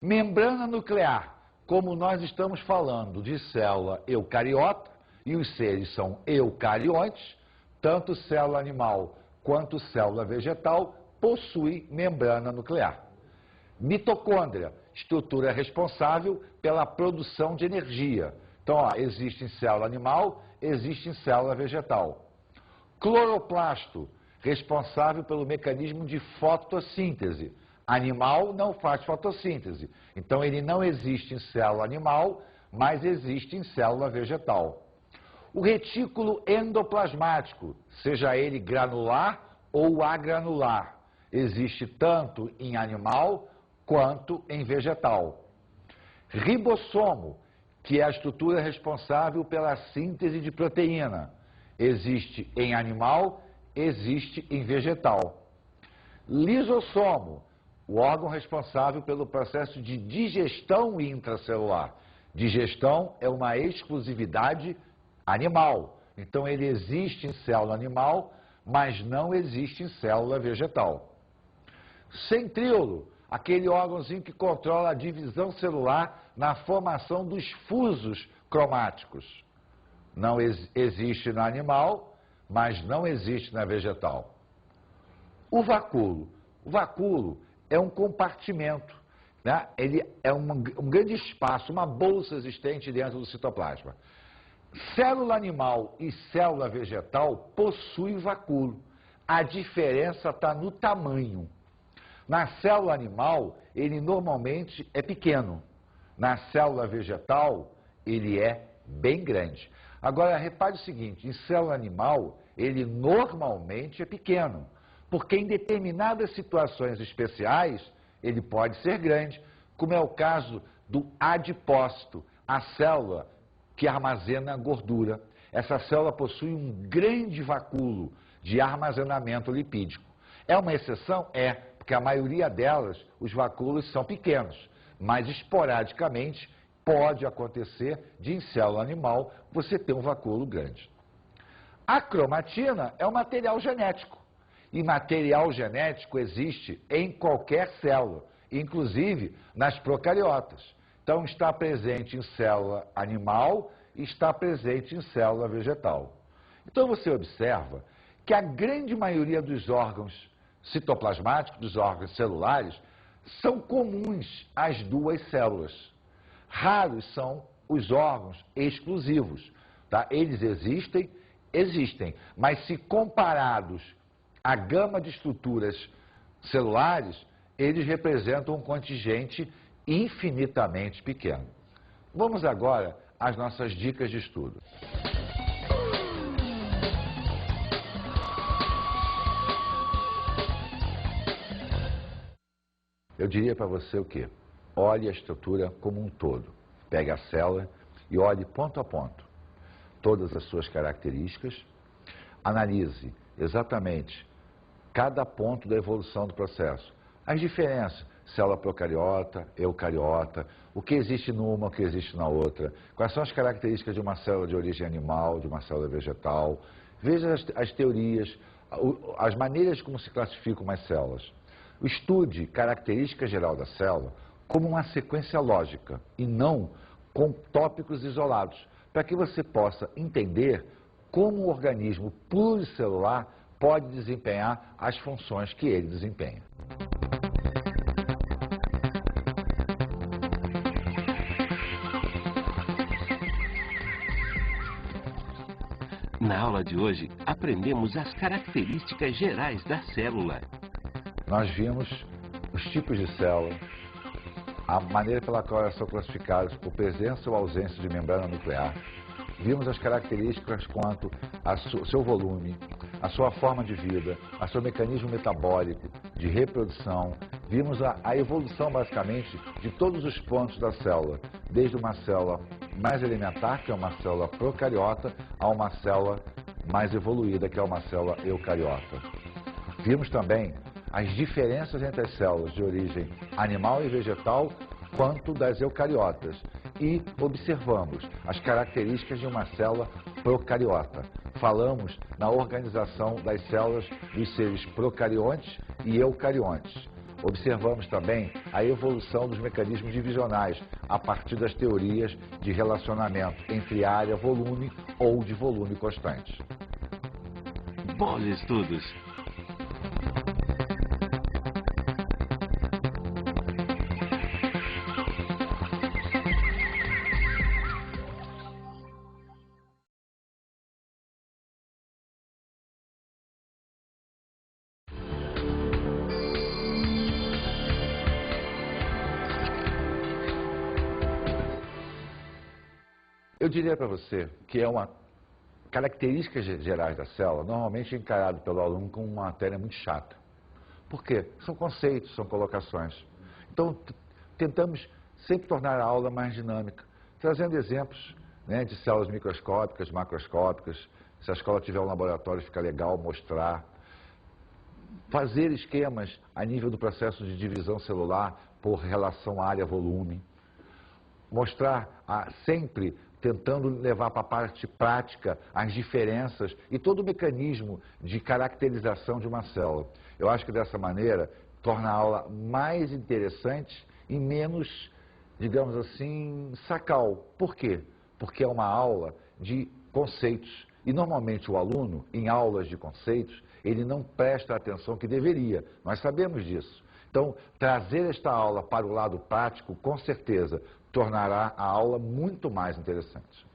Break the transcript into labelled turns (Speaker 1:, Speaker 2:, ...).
Speaker 1: Membrana nuclear, como nós estamos falando de célula eucariota, e os seres são eucariontes, tanto célula animal quanto célula vegetal possui membrana nuclear. Mitocôndria, estrutura responsável pela produção de energia. Então, ó, existe em célula animal, existe em célula vegetal. Cloroplasto, responsável pelo mecanismo de fotossíntese. Animal não faz fotossíntese, então ele não existe em célula animal, mas existe em célula vegetal. O retículo endoplasmático, seja ele granular ou agranular, existe tanto em animal quanto em vegetal. Ribossomo, que é a estrutura responsável pela síntese de proteína, existe em animal, existe em vegetal. Lisossomo, o órgão responsável pelo processo de digestão intracelular. Digestão é uma exclusividade animal, então ele existe em célula animal, mas não existe em célula vegetal. Centríolo, aquele órgãozinho que controla a divisão celular na formação dos fusos cromáticos. Não existe na animal, mas não existe na vegetal. O vacúolo. O vacúolo é um compartimento, né? Ele é um grande espaço, uma bolsa existente dentro do citoplasma. Célula animal e célula vegetal possuem vacúolo. A diferença está no tamanho. Na célula animal, ele normalmente é pequeno. Na célula vegetal, ele é bem grande. Agora, repare o seguinte, em célula animal, ele normalmente é pequeno, porque em determinadas situações especiais, ele pode ser grande, como é o caso do adipócito, a célula que armazena gordura. Essa célula possui um grande vacúolo de armazenamento lipídico. É uma exceção? É, porque a maioria delas, os vacúolos são pequenos, mas esporadicamente pode acontecer de em célula animal você ter um vacúolo grande. A cromatina é um material genético, e material genético existe em qualquer célula, inclusive nas procariotas. Então está presente em célula animal e está presente em célula vegetal. Então você observa que a grande maioria dos órgãos citoplasmáticos, dos órgãos celulares, são comuns às duas células. Raros são os órgãos exclusivos, tá? Eles existem, mas se comparados à gama de estruturas celulares, eles representam um contingente infinitamente pequeno. Vamos agora às nossas dicas de estudo. Eu diria para você o quê? Olhe a estrutura como um todo. Pegue a célula e olhe ponto a ponto todas as suas características. Analise exatamente cada ponto da evolução do processo. As diferenças, célula procariota, eucariota, o que existe numa, o que existe na outra, quais são as características de uma célula de origem animal, de uma célula vegetal. Veja as teorias, as maneiras como se classificam as células. Estude característica geral da célula como uma sequência lógica e não com tópicos isolados, para que você possa entender como o organismo pluricelular pode desempenhar as funções que ele desempenha.
Speaker 2: Na aula de hoje, aprendemos as características gerais da célula.
Speaker 1: Nós vimos os tipos de célula, a maneira pela qual elas são classificadas por presença ou ausência de membrana nuclear. Vimos as características quanto ao seu volume, a sua forma de vida, a seu mecanismo metabólico, de reprodução. Vimos a evolução, basicamente, de todos os pontos da célula, desde uma célula mais elementar, que é uma célula procariota, a uma célula mais evoluída, que é uma célula eucariota. Vimos também as diferenças entre as células de origem animal e vegetal, quanto das eucariotas. E observamos as características de uma célula procariota. Falamos na organização das células dos seres procariontes e eucariontes. Observamos também a evolução dos mecanismos divisionais a partir das teorias de relacionamento entre área-volume ou de volume constante.
Speaker 2: Bons estudos!
Speaker 1: Eu diria para você que é uma características gerais da célula, normalmente encarado pelo aluno como uma matéria muito chata. Por quê? São conceitos, são colocações. Então, tentamos sempre tornar a aula mais dinâmica, trazendo exemplos, né, de células microscópicas, macroscópicas. Se a escola tiver um laboratório, fica legal mostrar. Fazer esquemas a nível do processo de divisão celular por relação área-volume. Mostrar sempre tentando levar para a parte prática as diferenças e todo o mecanismo de caracterização de uma célula. Eu acho que dessa maneira torna a aula mais interessante e menos, digamos assim, sacal. Por quê? Porque é uma aula de conceitos. E normalmente o aluno, em aulas de conceitos, ele não presta a atenção que deveria. Nós sabemos disso. Então, trazer esta aula para o lado prático, com certeza, tornará a aula muito mais interessante.